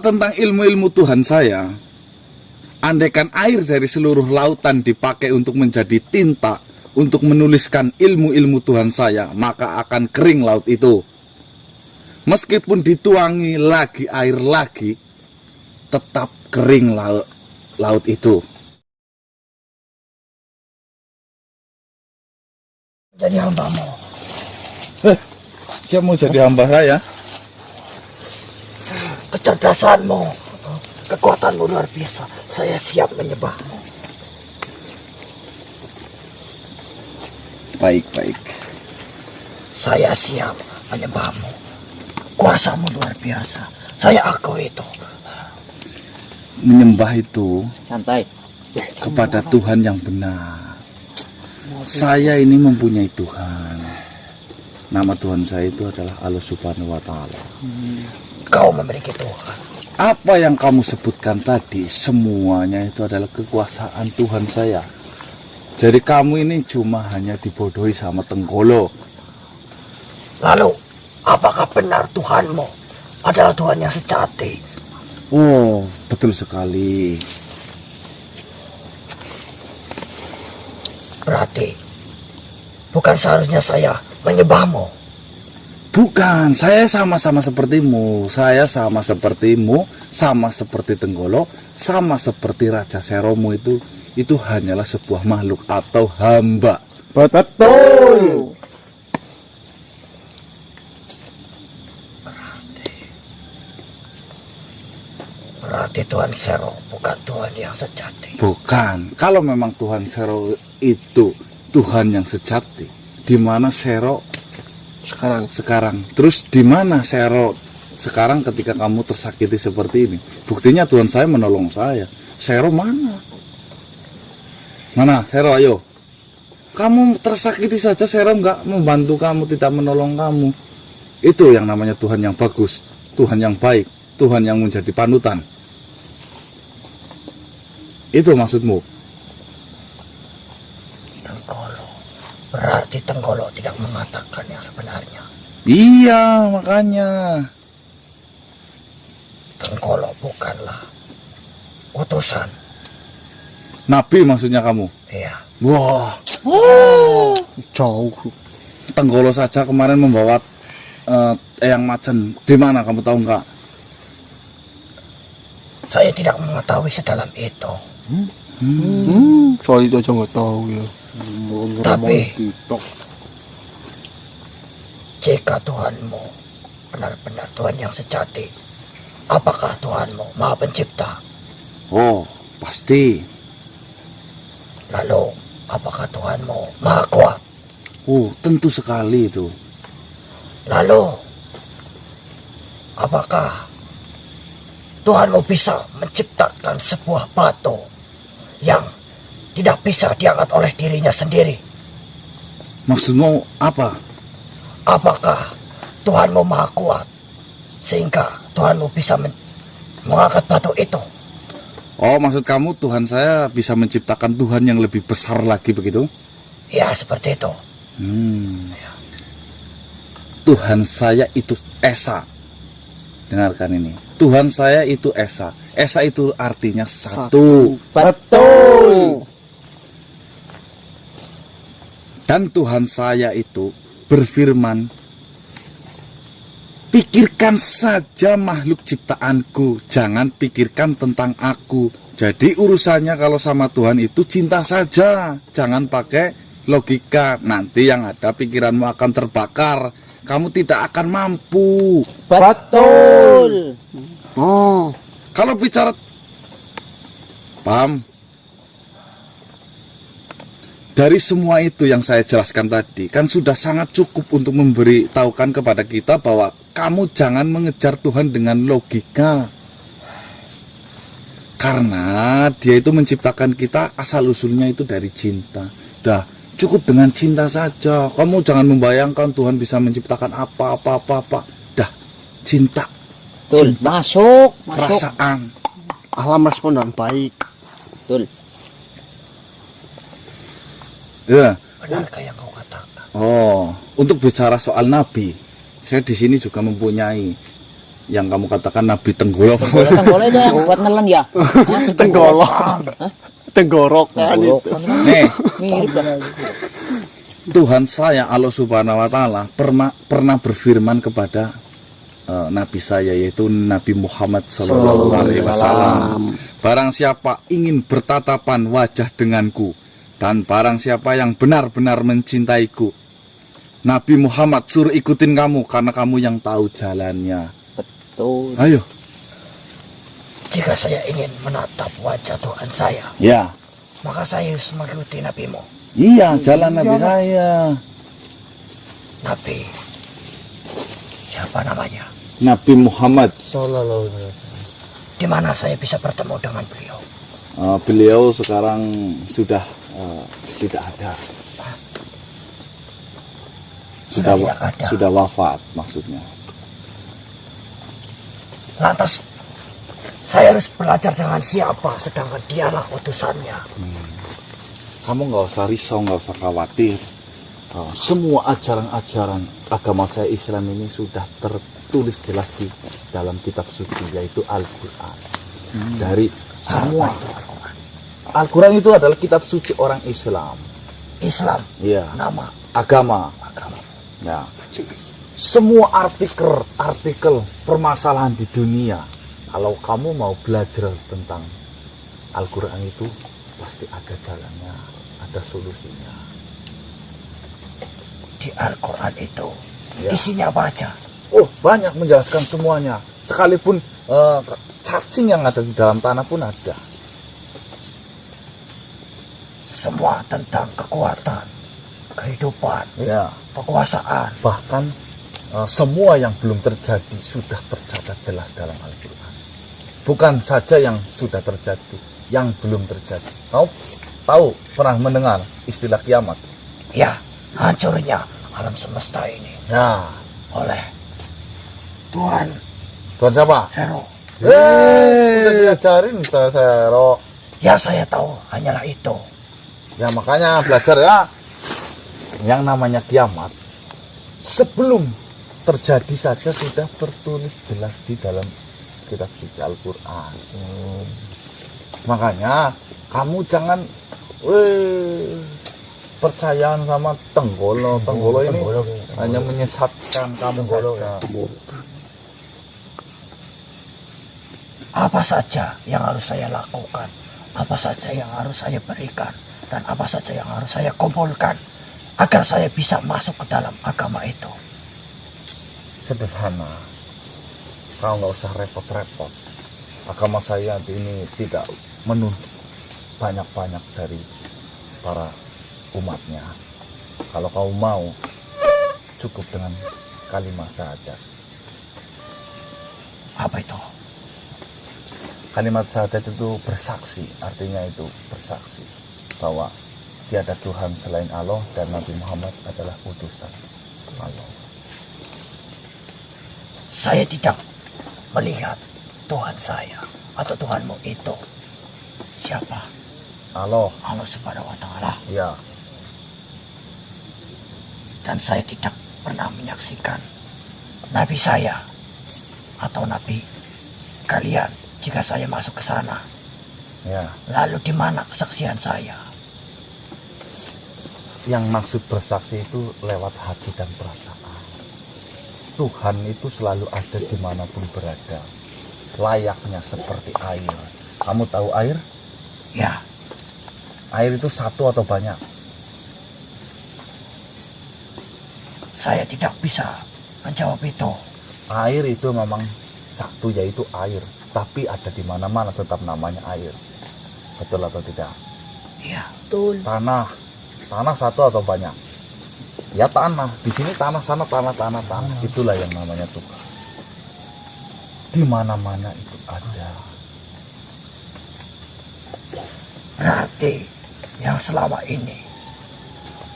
tentang ilmu-ilmu Tuhan saya, andaikan air dari seluruh lautan dipakai untuk menjadi tinta, untuk menuliskan ilmu-ilmu Tuhan saya, maka akan kering laut itu. Meskipun dituangi lagi air lagi, tetap kering laut itu. Jadi hambamu. Siapa mau jadi hamba saya? Kecerdasanmu, kekuatanmu luar biasa. Saya siap menyembahmu. Baik. Saya siap menyembahmu. Kuasamu luar biasa. Saya akui itu. Menyembah itu Santai. kepada Tuhan yang benar. Saya ini mempunyai Tuhan. Nama Tuhan saya itu adalah Allah Subhanahu wa Ta'ala. Kau memiliki Tuhan. Apa yang kamu sebutkan tadi, semuanya itu adalah kekuasaan Tuhan saya. Jadi kamu ini cuma hanya dibodohi sama Tenggolo. Lalu, apakah benar Tuhanmu adalah Tuhan yang sejati? Oh, betul sekali. Berarti, bukan seharusnya saya menyembahmu. Bukan, saya sama-sama sepertimu. Saya sama sepertimu, sama seperti Tenggolo, sama seperti Raja Seromu itu hanyalah sebuah makhluk atau hamba. Betul. Berarti Tuhan Sero bukan Tuhan yang sejati. Bukan. Kalau memang Tuhan Sero itu Tuhan yang sejati, di mana Sero sekarang? Terus di mana Sero sekarang ketika kamu tersakiti seperti ini? Buktinya Tuhan saya menolong saya. Sero mana? Mana Sero, ayo. Kamu tersakiti saja, Sero nggak membantu kamu, tidak menolong kamu. Itu yang namanya Tuhan yang bagus, Tuhan yang baik, Tuhan yang menjadi panutan. Itu maksudmu? Tenggolo. Berarti Tenggolo tidak mengatakan yang sebenarnya. Iya, makanya. Tenggolo bukanlah utusan. Nabi maksudnya kamu? Iya. Wah, Jauh. Tenggolo saja kemarin membawa Eyang Macan. Di mana kamu tahu nggak? Saya tidak mengetahui sedalam itu. Soal itu aja nggak tahu ya. Tapi jika Tuhanmu benar-benar Tuhan yang sejati, apakah Tuhanmu Maha Pencipta? Oh, pasti. Lalu, apakah Tuhanmu Maha Kuat? Oh, tentu sekali itu. Lalu, apakah Tuhanmu bisa menciptakan sebuah batu yang tidak bisa diangkat oleh dirinya sendiri? Maksudmu apa? Apakah Tuhanmu Maha Kuat sehingga Tuhanmu bisa mengangkat batu itu? Oh, maksud kamu Tuhan saya bisa menciptakan Tuhan yang lebih besar lagi begitu? Ya, seperti itu. Tuhan saya itu Esa. Dengarkan ini. Tuhan saya itu Esa. Esa itu artinya satu. Betul. Dan Tuhan saya itu berfirman, pikirkan saja makhluk ciptaanku, jangan pikirkan tentang aku. Jadi urusannya kalau sama Tuhan itu cinta saja, jangan pakai logika. Nanti yang ada pikiranmu akan terbakar, kamu tidak akan mampu. Betul. Kalau bicara, paham? Dari semua itu yang saya jelaskan tadi, kan sudah sangat cukup untuk memberitahukan kepada kita bahwa kamu jangan mengejar Tuhan dengan logika. Karena dia itu menciptakan kita asal-usulnya itu dari cinta. Dah, cukup dengan cinta saja. Kamu jangan membayangkan Tuhan bisa menciptakan apa-apa. Dah, cinta. Betul. Cinta. Masuk. Perasaan. Alam respon dan baik. Betul. Ya. Benarkah yang kau katakan? Oh, untuk bicara soal Nabi, saya di sini juga mempunyai yang kamu katakan Nabi Tenggolok. Tenggolok itu yang buat nelen ya. Tenggolok. Tenggorok kan Tenggolok itu. kan Nih, mirip kan. Tuhan saya Allah Subhanahu wa taala pernah berfirman kepada nabi saya, yaitu Nabi Muhammad sallallahu alaihi wasallam. Barang siapa ingin bertatapan wajah denganku dan barang siapa yang benar-benar mencintaiku, Nabi Muhammad suruh ikutin kamu karena kamu yang tahu jalannya. Betul. Ayo. Jika saya ingin menatap wajah Tuhan saya, Ya. maka saya harus mengikuti nabimu. Iya, jalan Nabi saya. Nabi, siapa namanya? Nabi Muhammad. Sallallahu alaihi wasallam. Di mana saya bisa bertemu dengan beliau? Beliau sekarang sudah tidak ada. Sudah tidak ada. Sudah wafat maksudnya. Lantas saya harus belajar dengan siapa sedangkan dialah utusannya? Kamu nggak usah risau, nggak usah khawatir. Semua ajaran-ajaran agama saya Islam ini sudah tertulis jelas di dalam kitab suci, yaitu Al-Quran. Dari semua Al-Quran itu adalah kitab suci orang Islam. Islam, Iya. nama Agama. agama. Ya. Semua artikel permasalahan di dunia, kalau kamu mau belajar tentang Al-Quran itu, pasti ada jalannya, ada solusinya. Di Al-Quran itu Ya. isinya apa aja? Oh, banyak menjelaskan semuanya. Sekalipun cacing yang ada di dalam tanah pun ada. Semua tentang kekuatan, kehidupan, Ya. kekuasaan. Bahkan semua yang belum terjadi sudah tercatat jelas dalam Al-Quran. Bukan saja yang sudah terjadi, yang belum terjadi. Kau tahu, pernah mendengar istilah kiamat? Ya, hancurnya alam semesta ini Ya. oleh Tuhan Tuhan siapa? Zero. Udah diajarin saya, Ro. Ya, saya tahu hanyalah itu. Ya makanya belajar ya. Yang namanya kiamat sebelum terjadi saja sudah tertulis jelas di dalam kitab suci Al-Quran. Makanya kamu jangan percayaan sama Tenggolo ini hanya menyesatkan kamu saja. Apa saja yang harus saya lakukan, apa saja yang harus saya berikan, dan apa saja yang harus saya kumpulkan agar saya bisa masuk ke dalam agama itu. Sederhana, kau nggak usah repot-repot. Agama saya ini tidak menuntut banyak-banyak dari para umatnya. Kalau kau mau, cukup dengan kalimat syahadat. Apa itu? Kalimat syahadat itu bersaksi, artinya itu bersaksi bahwa tiada Tuhan selain Allah dan Nabi Muhammad adalah utusan Allah. Saya tidak melihat Tuhan saya atau Tuhanmu itu siapa? Allah, Allah Subhanahu wa Ta'ala. ya. Dan saya tidak pernah menyaksikan Nabi saya atau Nabi kalian jika saya masuk ke sana. Ya, Lalu di mana kesaksian saya? yang maksud bersaksi itu lewat hati dan perasaan. Tuhan itu selalu ada dimanapun berada, layaknya seperti air. Kamu tahu air? Ya, Air itu satu atau banyak? saya tidak bisa menjawab itu. Air itu memang satu, yaitu air, tapi ada di mana-mana tetap namanya air. Betul atau tidak? Ya, Betul. Tanah satu atau banyak? Ya tanah. Di sini tanah, sana tanah. Itulah yang namanya Tuhan. Di mana-mana itu ada. berarti yang selama ini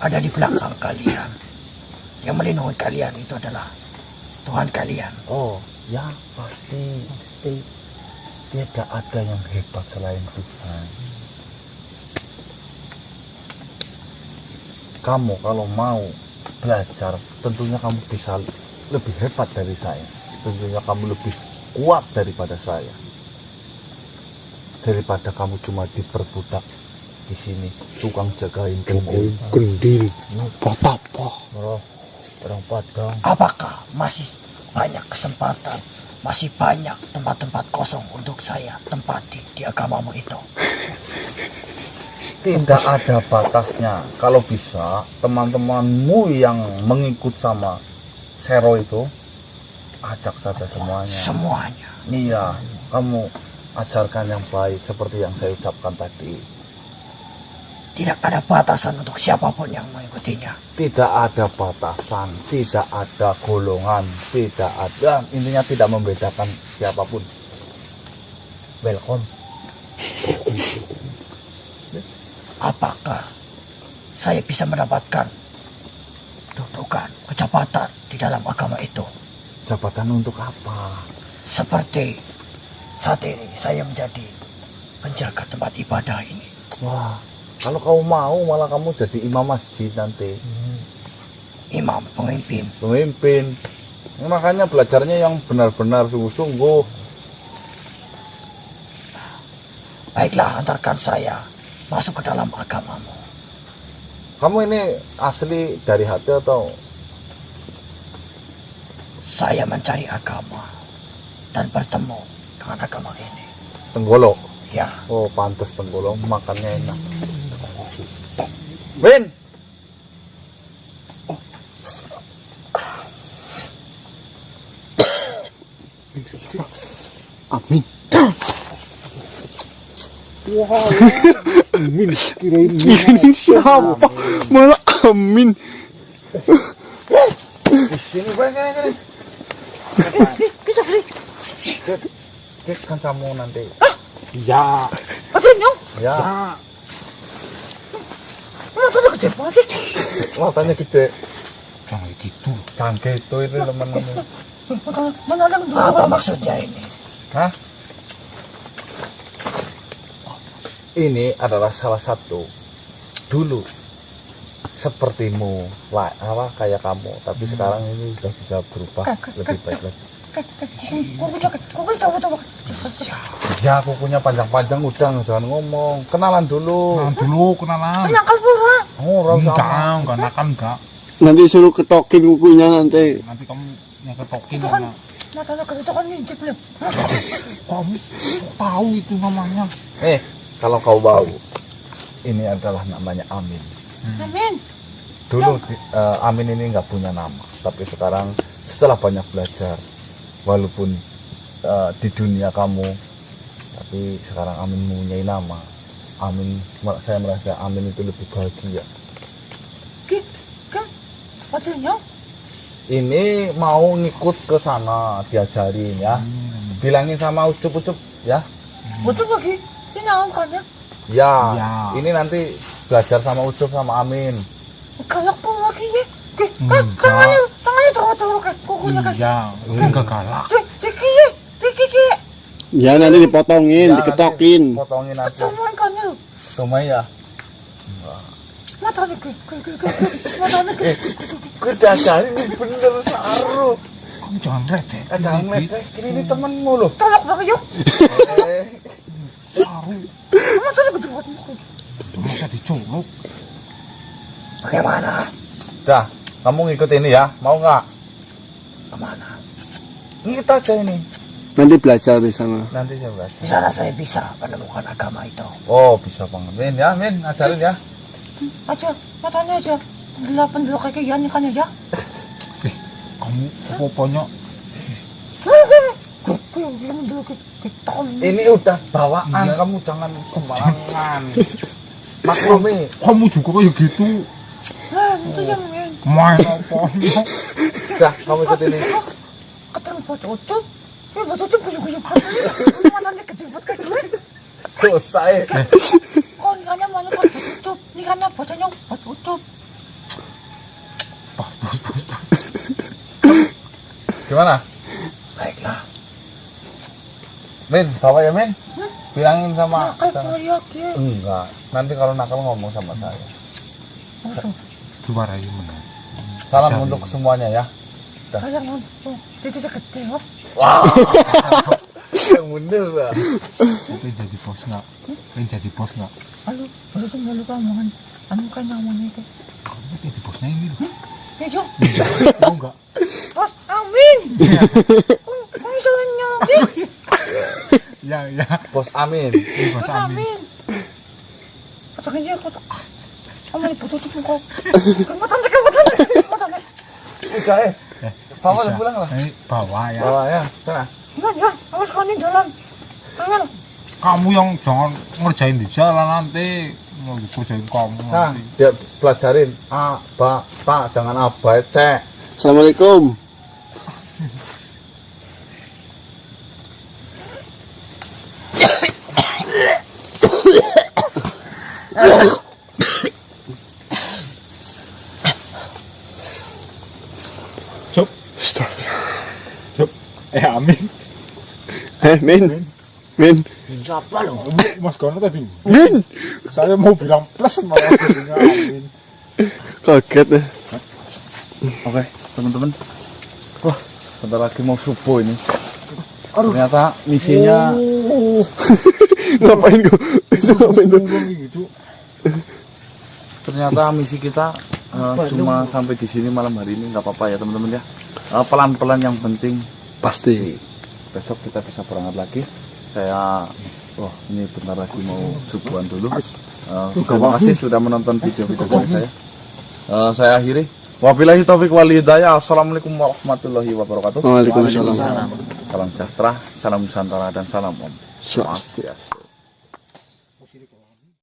ada di belakang kalian, yang melindungi kalian itu adalah Tuhan kalian. Oh, ya pasti. Tidak ada yang hebat selain Tuhan. Kamu kalau mau belajar, tentunya kamu bisa lebih hebat dari saya. tentunya kamu lebih kuat daripada saya. Daripada kamu cuma diperbudak di sini, tukang jagain gendil. Gendil. Apa? Oh, orang Padang. Apakah masih banyak kesempatan, masih banyak tempat-tempat kosong untuk saya tempati di agamamu itu? Tidak ada batasnya. Kalau bisa, teman-temanmu yang mengikut sama Sero itu, ajak saja semuanya. Semuanya. Iya, kamu ajarkan yang baik seperti yang saya ucapkan tadi. Tidak ada batasan untuk siapapun yang mengikutinya. Tidak ada batasan, tidak ada golongan, tidak ada, intinya tidak membedakan siapapun. Welcome. Apakah saya bisa mendapatkan dudukan, kejabatan di dalam agama itu? Jabatan untuk apa? Seperti saat ini saya menjadi penjaga tempat ibadah ini. Wah, kalau kamu mau malah kamu jadi imam masjid nanti. Imam, pemimpin. Pemimpin. Makanya belajarnya yang benar-benar sungguh-sungguh. Baiklah, antarkan saya masuk ke dalam agamamu. Kamu ini asli dari hati atau? Saya mencari agama dan bertemu dengan agama ini. Tenggolok. Ya, Oh, pantas tenggolok makannya enak. Win. Amin. Amin. Kirain siapa? Malah Amin. Di sini banyak ini. Kek kan kamu nanti. Ya. Ya. matanya gede banget sih. Matanya gede. Jangan gitu. Cangke itu teman-teman. Mana ada apa maksudnya ini? Hah? Ini adalah salah satu dulu sepertimu lah apa kayak kamu, tapi sekarang ini udah bisa berubah lebih baik lagi. Ya kukunya panjang-panjang udah jangan ngomong. Kenalan dulu. Kenalan. Nyangkal pura. Oh, Enggak nakal enggak. Nanti suruh ketokin kukunya nanti. Nanti kamu yang ketokin Itu kan sama. matanya gede itu kan ngintip belum. Kamu tahu itu namanya. Kalau kau bau, ini adalah namanya Amin. Amin. Dulu Amin ini nggak punya nama, tapi sekarang setelah banyak belajar, walaupun di dunia kamu, tapi sekarang Amin mempunyai nama. Amin, saya merasa Amin itu lebih bahagia. Kan patungnya Ini mau ngikut ke sana diajarin ya. Bilangin sama Ucup ya. betul lagi. Ini kan ya. Ya, Ya. ini nanti belajar sama Ucup sama Amin. Galak pun lagi ya. Tangannya taruh kan kukunya kan. Iya, enggak galak. Tiki. Ya nanti dipotongin, Ya, diketokin. nanti potongin aja. Cuman kan ya. Semua ya. Matanya matanya Gue diajarin ini bener Saru. Kamu jangan ledek. Jangan ledek, ini temenmu loh. tolak banget yuk. Saru. Matanya gede banget. Masa dicolok. Bagaimana? Dah, kamu ngikut ini ya, mau nggak? Kemana? Ngikut aja ini. Nanti belajar di sana. Nanti saya belajar. Di sana saya bisa menemukan agama itu. Oh, bisa banget. Min ya, Min, ajarin ya. Aja, matanya aja. 8 dulu kayak Yan kan aja. Kamu pokoknya Ini udah bawaan, kamu jangan sembarangan. Maklumi. kamu juga kayak gitu. Itu yang Main apa? Dah, kamu ikut ini. ketemu bocah ucup. Bocah ucup guyup-guyup. Matanya gede banget kayak gue. Dosa Kok nikahnya mau kan bocah ucup. Nikahnya bocahnya bocah ucup. Gimana? Baiklah. Min, bawa ya Min. Bilangin sama Nakal sama- proyek ya. Enggak, nanti kalau nakal ngomong sama saya. Dimarahin benar. Salam untuk semuanya ya. Kayak nonton. Titiknya gede kok. Wah. Yang bener lah. Pengen jadi bos nggak? Pengen jadi bos nggak? Halo, baru tuh lalu kamu kan, kan namanya itu. Kamu jadi bosnya ini loh. Ya Jo, Mau nggak? Bos Amin. Kok bisa nyolong? Ya. Bos Amin. Bos Amin. Katakan dia aku tuh. Kamu ini butuh cucu kok. Kematan. Udah bawa Bisa. pulang lah. Bawa ya. Bawa ya, sana. Ya, awas kau nih jalan. Tangan. Kamu yang jangan ngerjain di jalan nanti. Mau kerjain kamu Nah, nanti. dia pelajarin A, ba, ta, jangan A, ba, C. Assalamualaikum. Cuk. Cuk. Amin. Min. Siapa lo? Mas Gono tadi. Min. Saya mau bilang plus malah jadinya Amin. Kaget ya. Oke, teman-teman. Wah, bentar lagi mau subuh ini. Ternyata misinya Ngapain kok? Itu ngapain tuh? Gitu. ternyata misi kita cuma sampai di sini malam hari ini, nggak apa-apa ya teman-teman ya. Pelan-pelan yang penting. Pasti. Besok kita bisa berangkat lagi. Saya ini bentar lagi mau subuhan dulu. Terima kasih sudah menonton video-video dari saya. Saya akhiri. Wabillahi taufiq wal hidayah. Assalamualaikum warahmatullahi wabarakatuh. Waalaikumsalam. Salam sejahtera, salam Nusantara dan salam Om Swastiastu.